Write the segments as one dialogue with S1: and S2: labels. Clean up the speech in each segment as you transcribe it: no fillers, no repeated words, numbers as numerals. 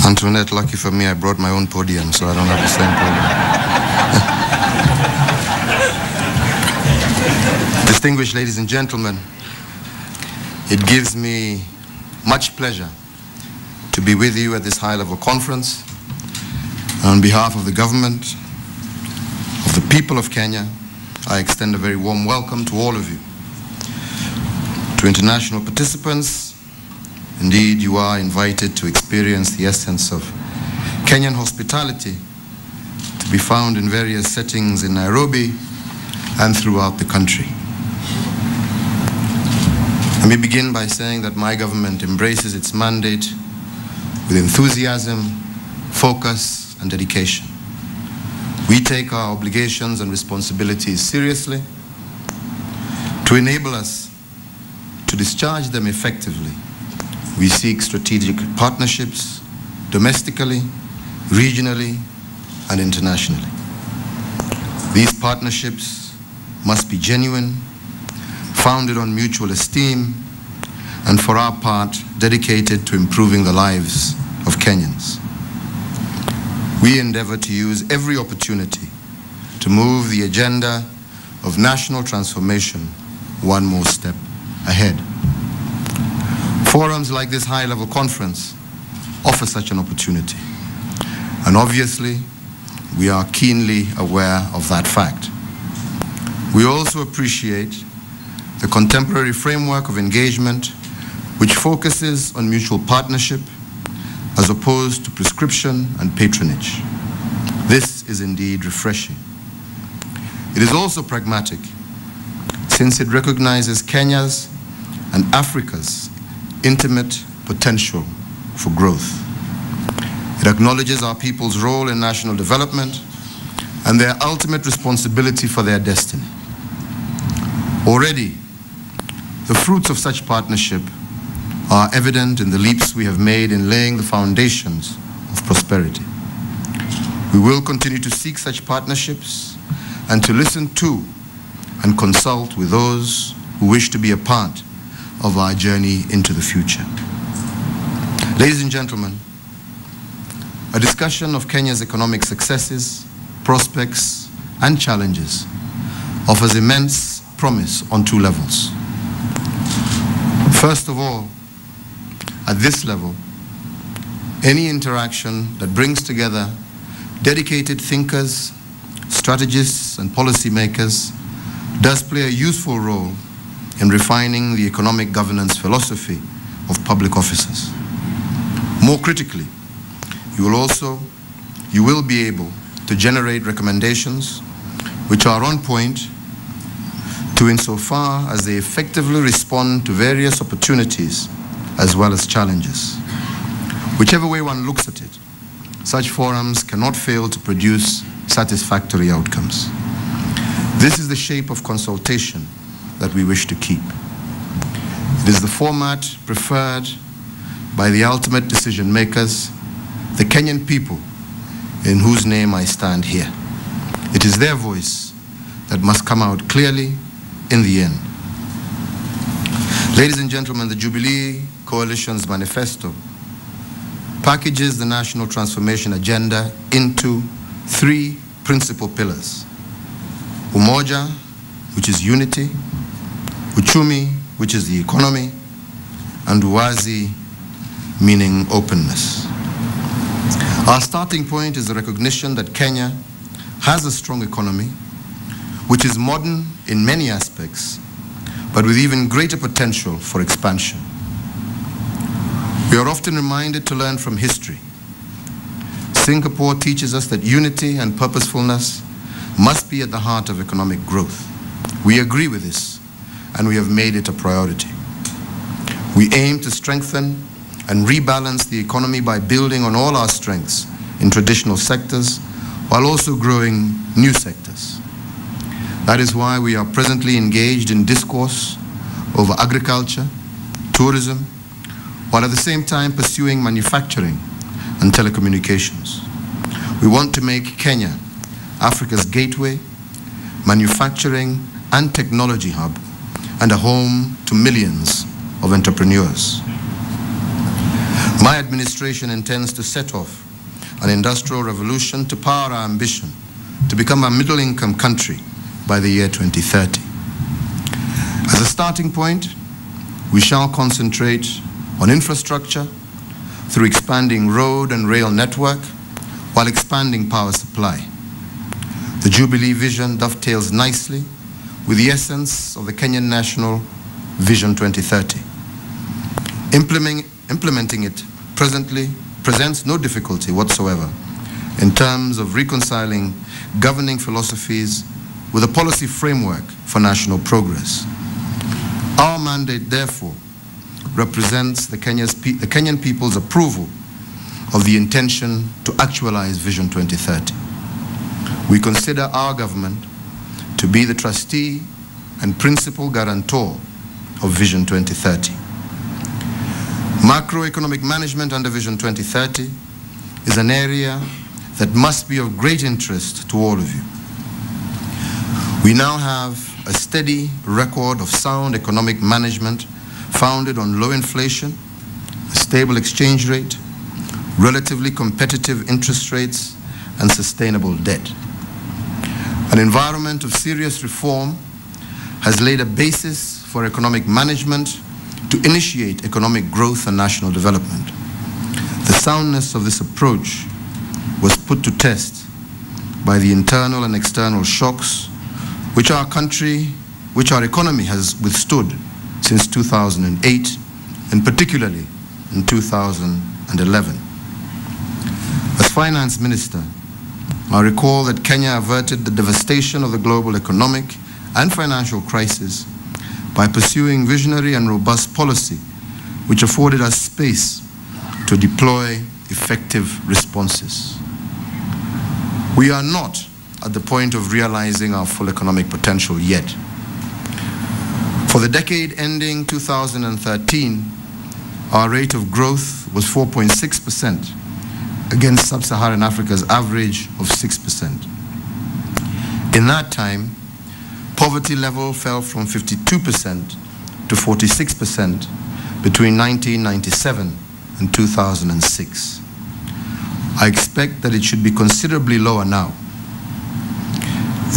S1: Antoinette, lucky for me, I brought my own podium, so I don't have the same problem. Distinguished ladies and gentlemen, it gives me much pleasure to be with you at this high-level conference. On behalf of the government, of the people of Kenya, I extend a very warm welcome to all of you. To international participants, indeed, you are invited to experience the essence of Kenyan hospitality, to be found in various settings in Nairobi and throughout the country. Let me begin by saying that my government embraces its mandate with enthusiasm, focus, and dedication. We take our obligations and responsibilities seriously. To enable us to discharge them effectively, we seek strategic partnerships domestically, regionally, and internationally. These partnerships must be genuine, founded on mutual esteem, and for our part, dedicated to improving the lives of Kenyans. We endeavor to use every opportunity to move the agenda of national transformation one more step ahead. Forums like this high-level conference offer such an opportunity. And obviously, we are keenly aware of that fact. We also appreciate the contemporary framework of engagement which focuses on mutual partnership as opposed to prescription and patronage. This is indeed refreshing. It is also pragmatic, since it recognizes Kenya's and Africa's intimate potential for growth. It acknowledges our people's role in national development and their ultimate responsibility for their destiny. Already, the fruits of such partnership are evident in the leaps we have made in laying the foundations of prosperity. We will continue to seek such partnerships and to listen to and consult with those who wish to be a part of our journey into the future. Ladies and gentlemen, a discussion of Kenya's economic successes, prospects, and challenges offers immense promise on two levels. First of all, at this level, any interaction that brings together dedicated thinkers, strategists, and policymakers does play a useful role in refining the economic governance philosophy of public officers. More critically, you will be able to generate recommendations which are on point to insofar as they effectively respond to various opportunities as well as challenges. Whichever way one looks at it, such forums cannot fail to produce satisfactory outcomes. This is the shape of consultation that we wish to keep. It is the format preferred by the ultimate decision makers, the Kenyan people, in whose name I stand here. It is their voice that must come out clearly in the end. Ladies and gentlemen, the Jubilee Coalition's manifesto packages the national transformation agenda into three principal pillars: Umoja, which is unity; Uchumi, which is the economy; and Uwazi, meaning openness. Our starting point is the recognition that Kenya has a strong economy, which is modern in many aspects, but with even greater potential for expansion. We are often reminded to learn from history. Singapore teaches us that unity and purposefulness must be at the heart of economic growth. We agree with this, and we have made it a priority. We aim to strengthen and rebalance the economy by building on all our strengths in traditional sectors, while also growing new sectors. That is why we are presently engaged in discourse over agriculture, tourism, while at the same time pursuing manufacturing and telecommunications. We want to make Kenya Africa's gateway, manufacturing and technology hub, and a home to millions of entrepreneurs. My administration intends to set off an industrial revolution to power our ambition to become a middle-income country by the year 2030. As a starting point, we shall concentrate on infrastructure through expanding road and rail network while expanding power supply. The Jubilee vision dovetails nicely with the essence of the Kenyan National Vision 2030. Implementing it presently presents no difficulty whatsoever in terms of reconciling governing philosophies with a policy framework for national progress. Our mandate, therefore, represents the Kenyan people's approval of the intention to actualize Vision 2030. We consider our government to be the trustee and principal guarantor of Vision 2030. Macroeconomic management under Vision 2030 is an area that must be of great interest to all of you. We now have a steady record of sound economic management founded on low inflation, a stable exchange rate, relatively competitive interest rates, and sustainable debt. An environment of serious reform has laid a basis for economic management to initiate economic growth and national development. The soundness of this approach was put to test by the internal and external shocks which our economy has withstood since 2008, and particularly in 2011. As Finance Minister, I recall that Kenya averted the devastation of the global economic and financial crisis by pursuing visionary and robust policy which afforded us space to deploy effective responses. We are not at the point of realizing our full economic potential yet. For the decade ending 2013, our rate of growth was 4.6% against sub-Saharan Africa's average of 6%. In that time, poverty level fell from 52% to 46% between 1997 and 2006. I expect that it should be considerably lower now.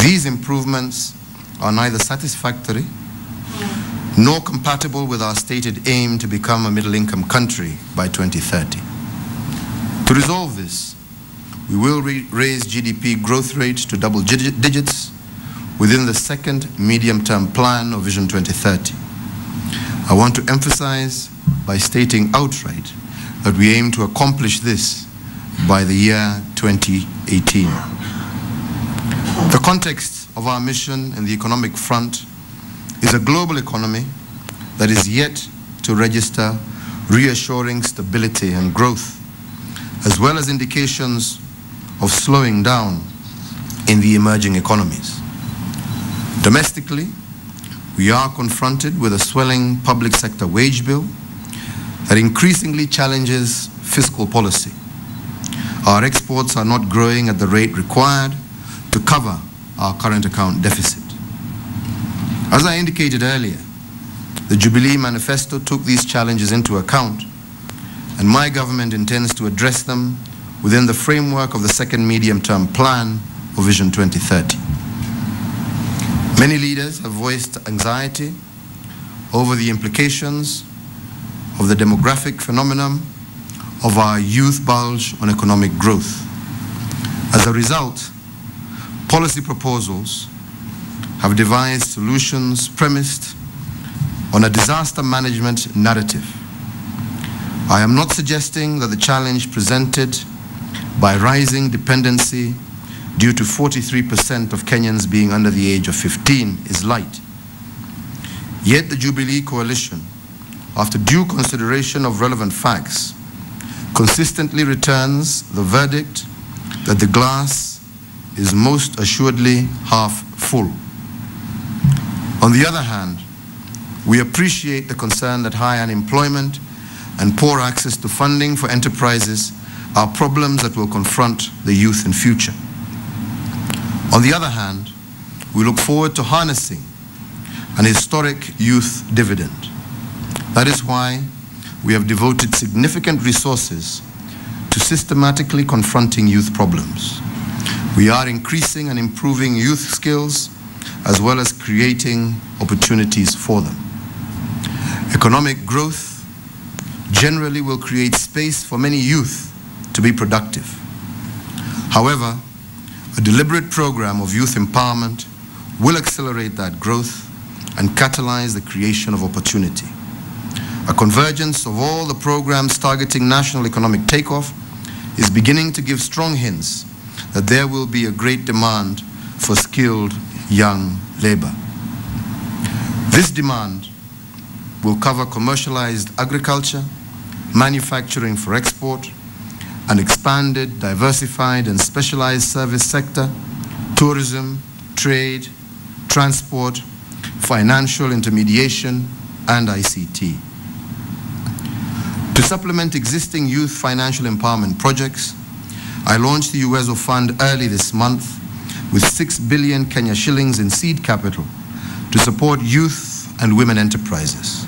S1: These improvements are neither satisfactory nor compatible with our stated aim to become a middle-income country by 2030. To resolve this, we will raise GDP growth rate to double digits within the second medium-term plan of Vision 2030. I want to emphasize by stating outright that we aim to accomplish this by the year 2018. The context of our mission in the economic front is a global economy that is yet to register reassuring stability and growth, as well as indications of slowing down in the emerging economies. Domestically, we are confronted with a swelling public sector wage bill that increasingly challenges fiscal policy. Our exports are not growing at the rate required to cover our current account deficit. As I indicated earlier, the Jubilee Manifesto took these challenges into account, and my government intends to address them within the framework of the second medium-term plan of Vision 2030. Many leaders have voiced anxiety over the implications of the demographic phenomenon of our youth bulge on economic growth. As a result, policy proposals have devised solutions premised on a disaster management narrative. I am not suggesting that the challenge presented by rising dependency due to 43% of Kenyans being under the age of 15 is light. Yet the Jubilee Coalition, after due consideration of relevant facts, consistently returns the verdict that the glass is most assuredly half full. On the other hand, we appreciate the concern that high unemployment and poor access to funding for enterprises are problems that will confront the youth in future. On the other hand, we look forward to harnessing an historic youth dividend. That is why we have devoted significant resources to systematically confronting youth problems. We are increasing and improving youth skills as well as creating opportunities for them. Economic growth generally will create space for many youth to be productive. However, a deliberate program of youth empowerment will accelerate that growth and catalyze the creation of opportunity. A convergence of all the programs targeting national economic takeoff is beginning to give strong hints that there will be a great demand for skilled young labor. This demand will cover commercialized agriculture, manufacturing for export, an expanded, diversified, and specialized service sector, tourism, trade, transport, financial intermediation, and ICT. To supplement existing youth financial empowerment projects, I launched the UWEZO Fund early this month with 6 billion Kenya shillings in seed capital to support youth and women enterprises.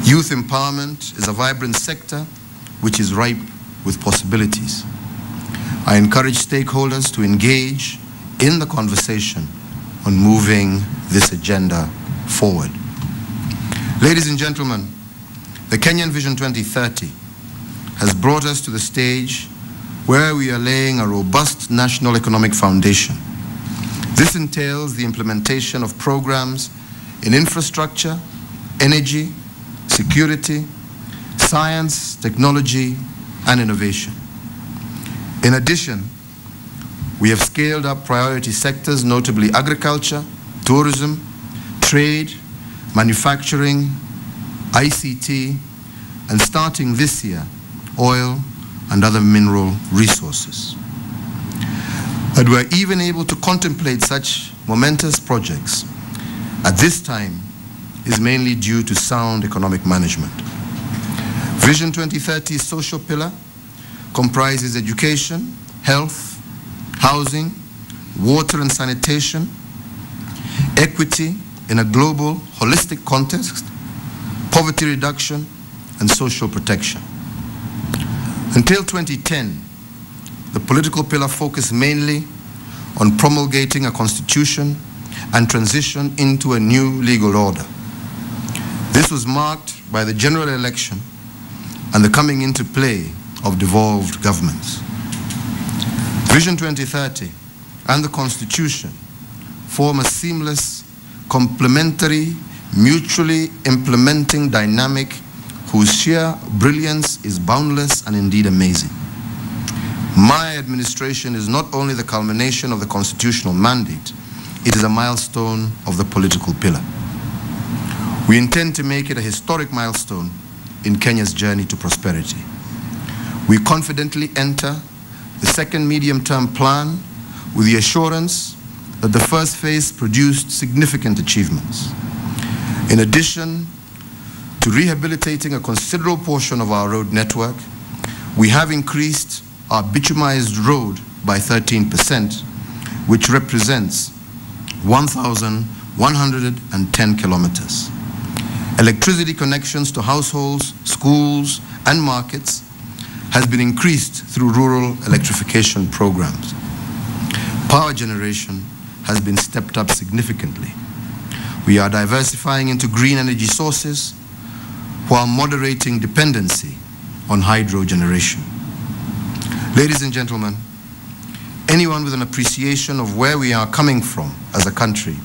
S1: Youth empowerment is a vibrant sector which is ripe with possibilities. I encourage stakeholders to engage in the conversation on moving this agenda forward. Ladies and gentlemen, the Kenyan Vision 2030 has brought us to the stage where we are laying a robust national economic foundation. This entails the implementation of programs in infrastructure, energy, security, science, technology, and innovation. In addition, we have scaled up priority sectors, notably agriculture, tourism, trade, manufacturing, ICT, and starting this year, oil and other mineral resources. That we're even able to contemplate such momentous projects at this time is mainly due to sound economic management. Vision 2030's social pillar comprises education, health, housing, water and sanitation, equity in a global, holistic context, poverty reduction, and social protection. Until 2010, the political pillar focused mainly on promulgating a constitution and transition into a new legal order. This was marked by the general election and the coming into play of devolved governments. Vision 2030 and the Constitution form a seamless, complementary, mutually implementing dynamic whose sheer brilliance is boundless and indeed amazing. My administration is not only the culmination of the constitutional mandate, it is a milestone of the political pillar. We intend to make it a historic milestone in Kenya's journey to prosperity. We confidently enter the second medium-term plan with the assurance that the first phase produced significant achievements. In addition to rehabilitating a considerable portion of our road network, we have increased our bitumized road by 13%, which represents 1,110 kilometers. Electricity connections to households, schools, and markets has been increased through rural electrification programs. Power generation has been stepped up significantly. We are diversifying into green energy sources while moderating dependency on hydro generation. Ladies and gentlemen, anyone with an appreciation of where we are coming from as a country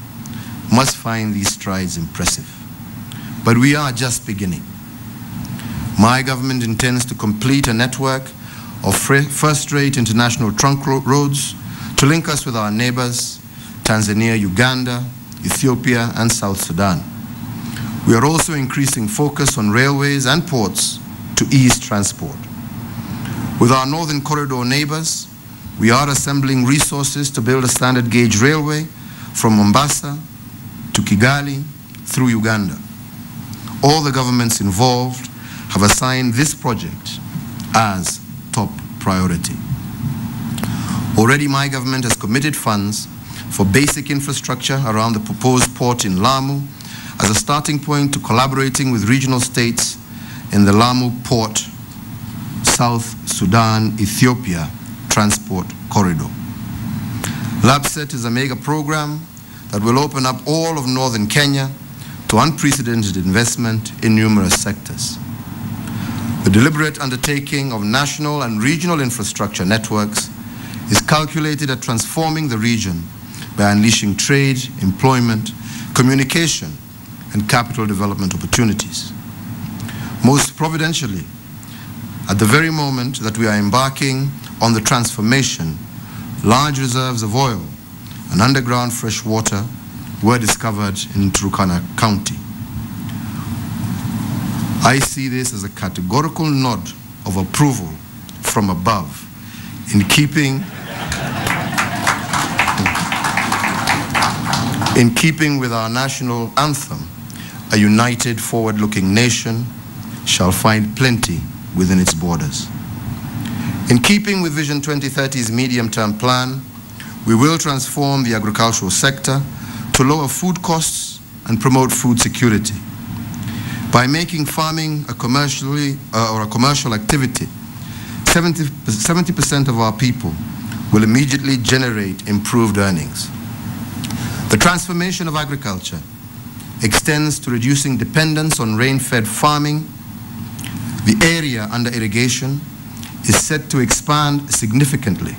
S1: must find these strides impressive. But we are just beginning. My government intends to complete a network of first-rate international trunk roads to link us with our neighbors, Tanzania, Uganda, Ethiopia, and South Sudan. We are also increasing focus on railways and ports to ease transport. With our northern corridor neighbors, we are assembling resources to build a standard gauge railway from Mombasa to Kigali through Uganda. All the governments involved have assigned this project as top priority. Already my government has committed funds for basic infrastructure around the proposed port in Lamu as a starting point to collaborating with regional states in the Lamu Port, South Sudan, Ethiopia transport corridor. LabSet is a mega program that will open up all of northern Kenya to unprecedented investment in numerous sectors. The deliberate undertaking of national and regional infrastructure networks is calculated at transforming the region by unleashing trade, employment, communication, and capital development opportunities. Most providentially, at the very moment that we are embarking on the transformation, large reserves of oil and underground fresh water were discovered in Turkana County. I see this as a categorical nod of approval from above in keeping with our national anthem, a united, forward-looking nation shall find plenty within its borders. In keeping with Vision 2030's medium-term plan, we will transform the agricultural sector to lower food costs and promote food security. By making farming a commercial activity, 70% of our people will immediately generate improved earnings. The transformation of agriculture extends to reducing dependence on rain-fed farming. The area under irrigation is set to expand significantly.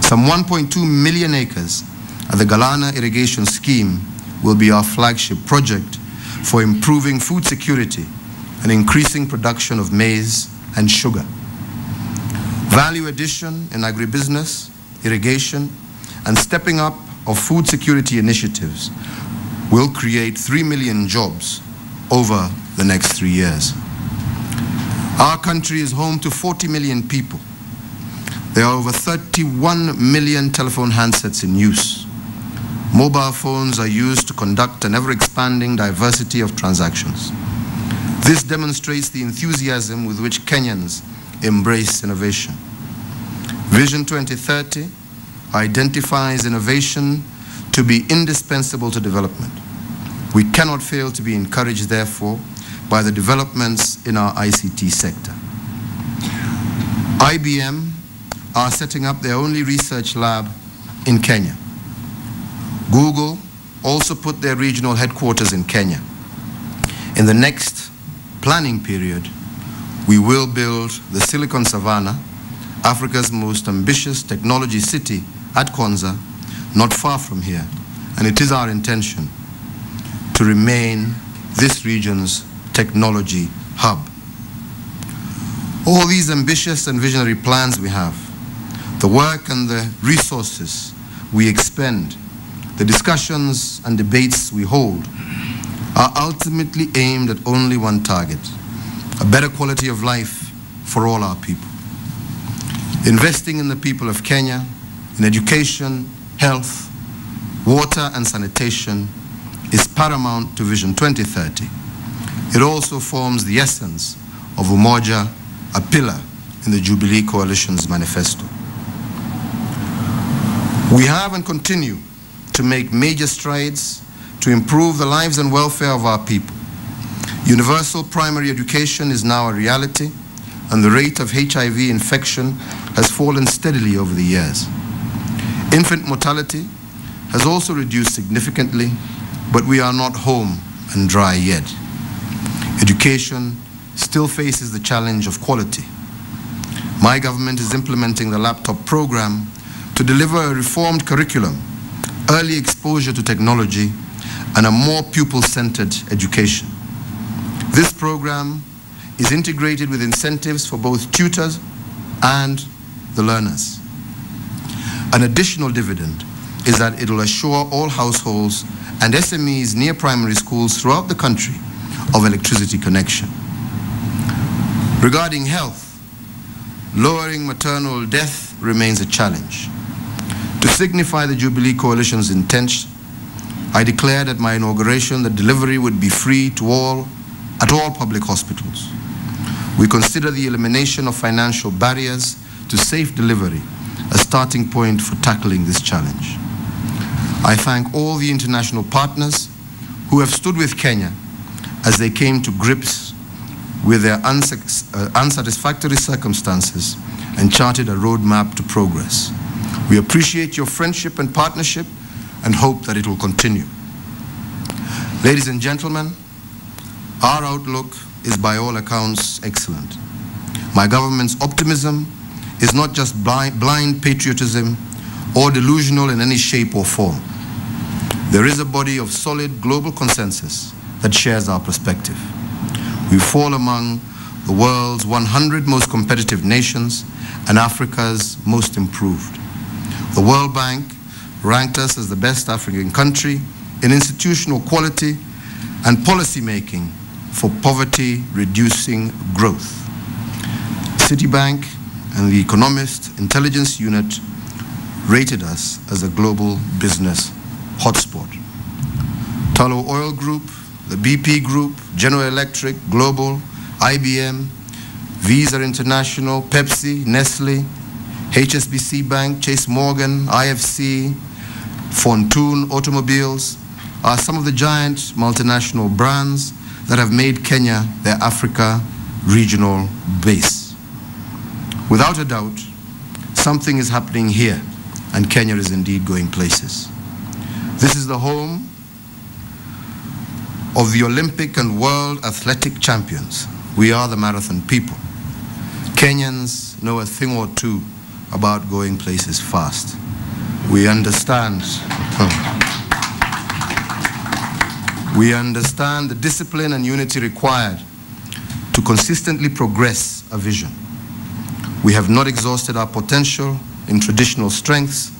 S1: Some 1.2 million acres at the Galana irrigation scheme will be our flagship project for improving food security and increasing production of maize and sugar. Value addition in agribusiness, irrigation, and stepping up of food security initiatives will create 3 million jobs over the next 3 years. Our country is home to 40 million people. There are over 31 million telephone handsets in use. Mobile phones are used to conduct an ever-expanding diversity of transactions. This demonstrates the enthusiasm with which Kenyans embrace innovation. Vision 2030 identifies innovation to be indispensable to development. We cannot fail to be encouraged, therefore, by the developments in our ICT sector. IBM are setting up their only research lab in Kenya. Google also put their regional headquarters in Kenya. In the next planning period, we will build the Silicon Savannah, Africa's most ambitious technology city at Konza, not far from here, and it is our intention to remain this region's technology hub. All these ambitious and visionary plans we have, the work and the resources we expend, the discussions and debates we hold, are ultimately aimed at only one target: a better quality of life for all our people. Investing in the people of Kenya, in education, health, water and sanitation is paramount to Vision 2030. It also forms the essence of Umoja, a pillar in the Jubilee Coalition's manifesto. We have and continue to make major strides to improve the lives and welfare of our people. Universal primary education is now a reality, and the rate of HIV infection has fallen steadily over the years. Infant mortality has also reduced significantly, but we are not home and dry yet. Education still faces the challenge of quality. My government is implementing the laptop program to deliver a reformed curriculum, early exposure to technology, and a more pupil-centered education. This program is integrated with incentives for both tutors and the learners. An additional dividend is that it will assure all households and SMEs near primary schools throughout the country of electricity connection. Regarding health, lowering maternal death remains a challenge. To signify the Jubilee Coalition's intent, I declared at my inauguration that delivery would be free to all at all public hospitals. We consider the elimination of financial barriers to safe delivery a starting point for tackling this challenge. I thank all the international partners who have stood with Kenya as they came to grips with their unsatisfactory circumstances and charted a roadmap to progress. We appreciate your friendship and partnership and hope that it will continue. Ladies and gentlemen, our outlook is by all accounts excellent. My government's optimism is not just blind patriotism or delusional in any shape or form. There is a body of solid global consensus that shares our perspective. We fall among the world's 100 most competitive nations and Africa's most improved. The World Bank ranked us as the best African country in institutional quality and policy making for poverty-reducing growth. Citibank and the Economist Intelligence Unit rated us as a global business hotspot. Tullow Oil Group, the BP Group, General Electric, Global, IBM, Visa International, Pepsi, Nestle, HSBC Bank, Chase Morgan, IFC, Fontoon Automobiles are some of the giant multinational brands that have made Kenya their Africa regional base. Without a doubt, something is happening here, and Kenya is indeed going places. This is the home of the Olympic and world athletic champions. We are the marathon people. Kenyans know a thing or two about going places fast. We understand. We understand the discipline and unity required to consistently progress a vision. We have not exhausted our potential in traditional strengths,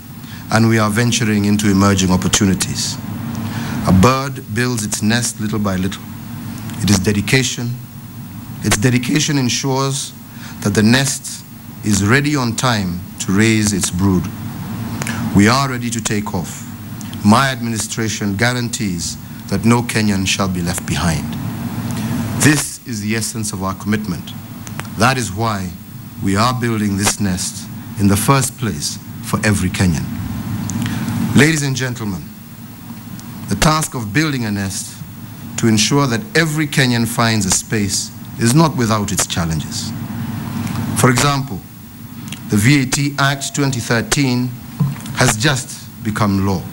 S1: and we are venturing into emerging opportunities. A bird builds its nest little by little. It is dedication. Its dedication ensures that the nest is ready on time to raise its brood. We are ready to take off. My administration guarantees that no Kenyan shall be left behind. This is the essence of our commitment. That is why we are building this nest in the first place for every Kenyan. Ladies and gentlemen, the task of building a nest to ensure that every Kenyan finds a space is not without its challenges. For example, the VAT Act 2013 has just become law.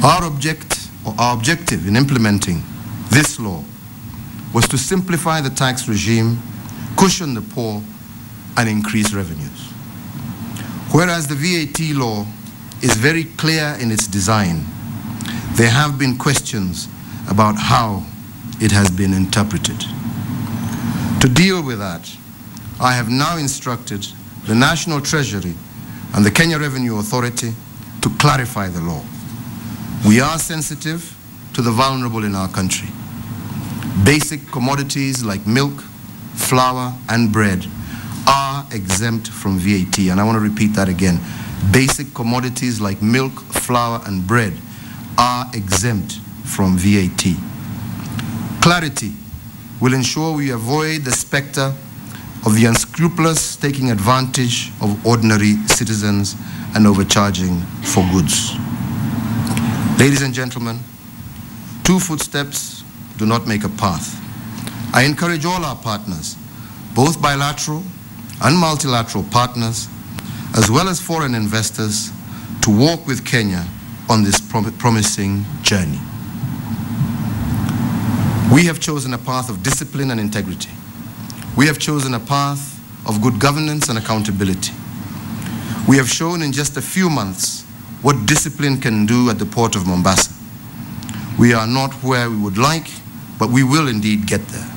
S1: Our objective in implementing this law was to simplify the tax regime, cushion the poor, and increase revenues. Whereas the VAT law is very clear in its design, there have been questions about how it has been interpreted. To deal with that, I have now instructed the National Treasury and the Kenya Revenue Authority to clarify the law. We are sensitive to the vulnerable in our country. Basic commodities like milk, flour, and bread are exempt from VAT. And I want to repeat that again. Basic commodities like milk, flour, and bread are exempt from VAT. Clarity will ensure we avoid the specter of the unscrupulous taking advantage of ordinary citizens and overcharging for goods. Ladies and gentlemen, two footsteps do not make a path. I encourage all our partners, both bilateral and multilateral partners, as well as foreign investors, to walk with Kenya on this promising journey. We have chosen a path of discipline and integrity. We have chosen a path of good governance and accountability. We have shown in just a few months what discipline can do at the port of Mombasa. We are not where we would like, but we will indeed get there.